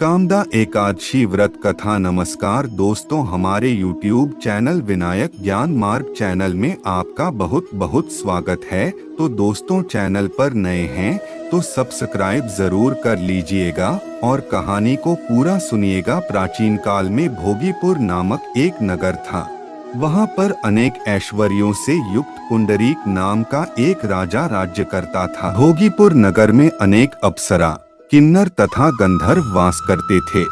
कामदा एकादशी व्रत कथा। नमस्कार दोस्तों, हमारे YouTube चैनल विनायक ज्ञान मार्ग चैनल में आपका बहुत बहुत स्वागत है। तो दोस्तों, चैनल पर नए हैं तो सब्सक्राइब जरूर कर लीजिएगा और कहानी को पूरा सुनिएगा। प्राचीन काल में भोगीपुर नामक एक नगर था। वहाँ पर अनेक ऐश्वर्यों से युक्त पुंडरीक नाम का एक राजा राज्य करता था। भोगीपुर नगर में अनेक अप्सरा, किन्नर तथा गंधर्व वास करते थे।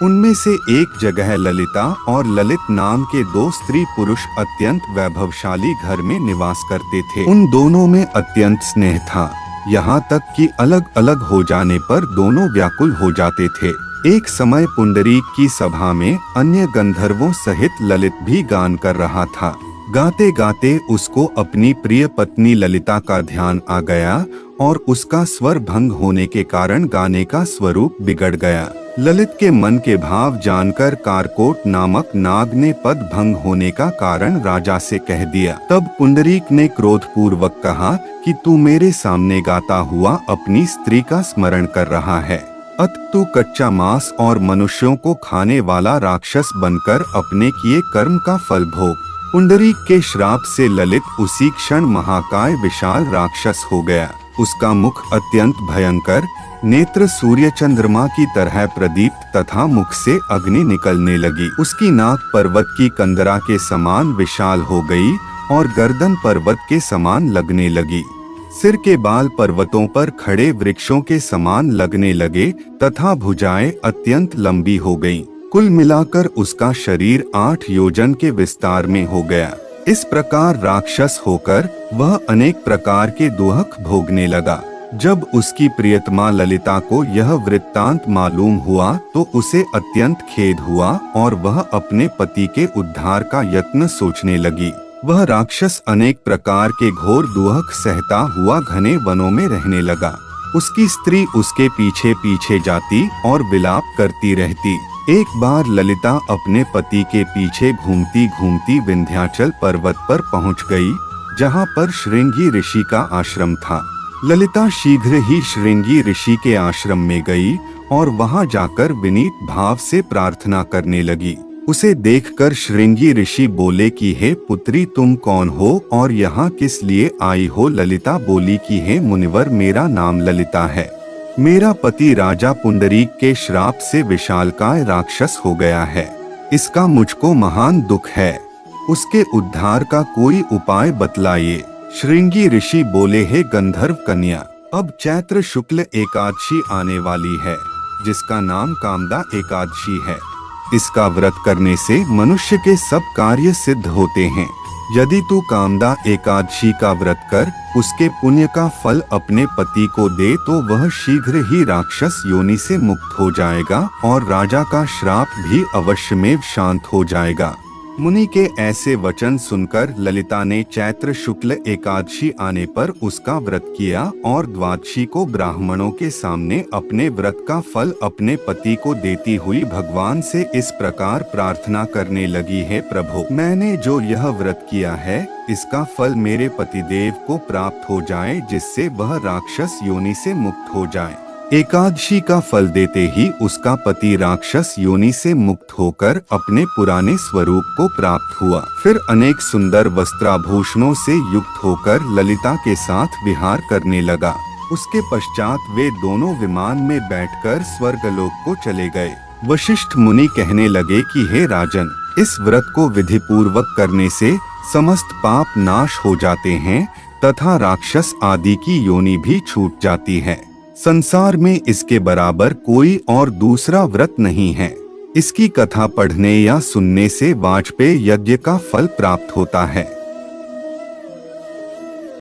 उनमें से एक जगह ललिता और ललित नाम के दो स्त्री पुरुष अत्यंत वैभवशाली घर में निवास करते थे। उन दोनों में अत्यंत स्नेह था, यहाँ तक कि अलग अलग हो जाने पर दोनों व्याकुल हो जाते थे। एक समय पुंडरीक की सभा में अन्य गंधर्वों सहित ललित भी गान कर रहा था। गाते गाते उसको अपनी प्रिय पत्नी ललिता का ध्यान आ गया और उसका स्वर भंग होने के कारण गाने का स्वरूप बिगड़ गया। ललित के मन के भाव जानकर कारकोट नामक नाग ने पद भंग होने का कारण राजा से कह दिया। तब पुंडरीक ने क्रोधपूर्वक कहा कि तू मेरे सामने गाता हुआ अपनी स्त्री का स्मरण कर रहा है, अत तू कच्चा मांस और मनुष्यों को खाने वाला राक्षस बनकर अपने किए कर्म का फल भोग। पुंडरीक के श्राप से ललित उसी क्षण महाकाय विशाल राक्षस हो गया। उसका मुख अत्यंत भयंकर, नेत्र सूर्य चंद्रमा की तरह प्रदीप्त तथा मुख से अग्नि निकलने लगी। उसकी नाक पर्वत की कंदरा के समान विशाल हो गई और गर्दन पर्वत के समान लगने लगी। सिर के बाल पर्वतों पर खड़े वृक्षों के समान लगने लगे तथा भुजाएं अत्यंत लंबी हो गईं। कुल मिलाकर उसका शरीर 8 योजन के विस्तार में हो गया। इस प्रकार राक्षस होकर वह अनेक प्रकार के दुख भोगने लगा। जब उसकी प्रियतमा ललिता को यह वृत्तांत मालूम हुआ तो उसे अत्यंत खेद हुआ और वह अपने पति के उद्धार का यत्न सोचने लगी। वह राक्षस अनेक प्रकार के घोर दुख सहता हुआ घने वनों में रहने लगा। उसकी स्त्री उसके पीछे पीछे जाती और विलाप करती रहती। एक बार ललिता अपने पति के पीछे घूमती घूमती विंध्याचल पर्वत पर पहुंच गई, जहां पर श्रृंगी ऋषि का आश्रम था। ललिता शीघ्र ही श्रृंगी ऋषि के आश्रम में गई और वहां जाकर विनीत भाव से प्रार्थना करने लगी। उसे देखकर श्रृंगी ऋषि बोले कि हे पुत्री, तुम कौन हो और यहाँ किस लिए आई हो? ललिता बोली कि हे मुनिवर, मेरा नाम ललिता है। मेरा पति राजा पुंडरीक के श्राप से विशालकाय राक्षस हो गया है। इसका मुझको महान दुख है। उसके उद्धार का कोई उपाय बतलाइए। श्रृंगी ऋषि बोले, हे गंधर्व कन्या, अब चैत्र शुक्ल एकादशी आने वाली है, जिसका नाम कामदा एकादशी है। इसका व्रत करने से मनुष्य के सब कार्य सिद्ध होते हैं। यदि तू कामदा एकादशी का व्रत कर उसके पुण्य का फल अपने पति को दे तो वह शीघ्र ही राक्षस योनि से मुक्त हो जाएगा और राजा का श्राप भी अवश्यमेव शांत हो जाएगा। मुनि के ऐसे वचन सुनकर ललिता ने चैत्र शुक्ल एकादशी आने पर उसका व्रत किया और द्वादशी को ब्राह्मणों के सामने अपने व्रत का फल अपने पति को देती हुई भगवान से इस प्रकार प्रार्थना करने लगी, है प्रभु, मैंने जो यह व्रत किया है इसका फल मेरे पतिदेव को प्राप्त हो जाए, जिससे वह राक्षस योनि से मुक्त हो जाए। एकादशी का फल देते ही उसका पति राक्षस योनि से मुक्त होकर अपने पुराने स्वरूप को प्राप्त हुआ। फिर अनेक सुंदर वस्त्राभूषणों से युक्त होकर ललिता के साथ विहार करने लगा। उसके पश्चात वे दोनों विमान में बैठकर स्वर्गलोक को चले गए। वशिष्ठ मुनि कहने लगे कि हे राजन, इस व्रत को विधि पूर्वक करने से समस्त पाप नाश हो जाते हैं तथा राक्षस आदि की योनि भी छूट जाती है। संसार में इसके बराबर कोई और दूसरा व्रत नहीं है। इसकी कथा पढ़ने या सुनने से वाजपेय यज्ञ का फल प्राप्त होता है।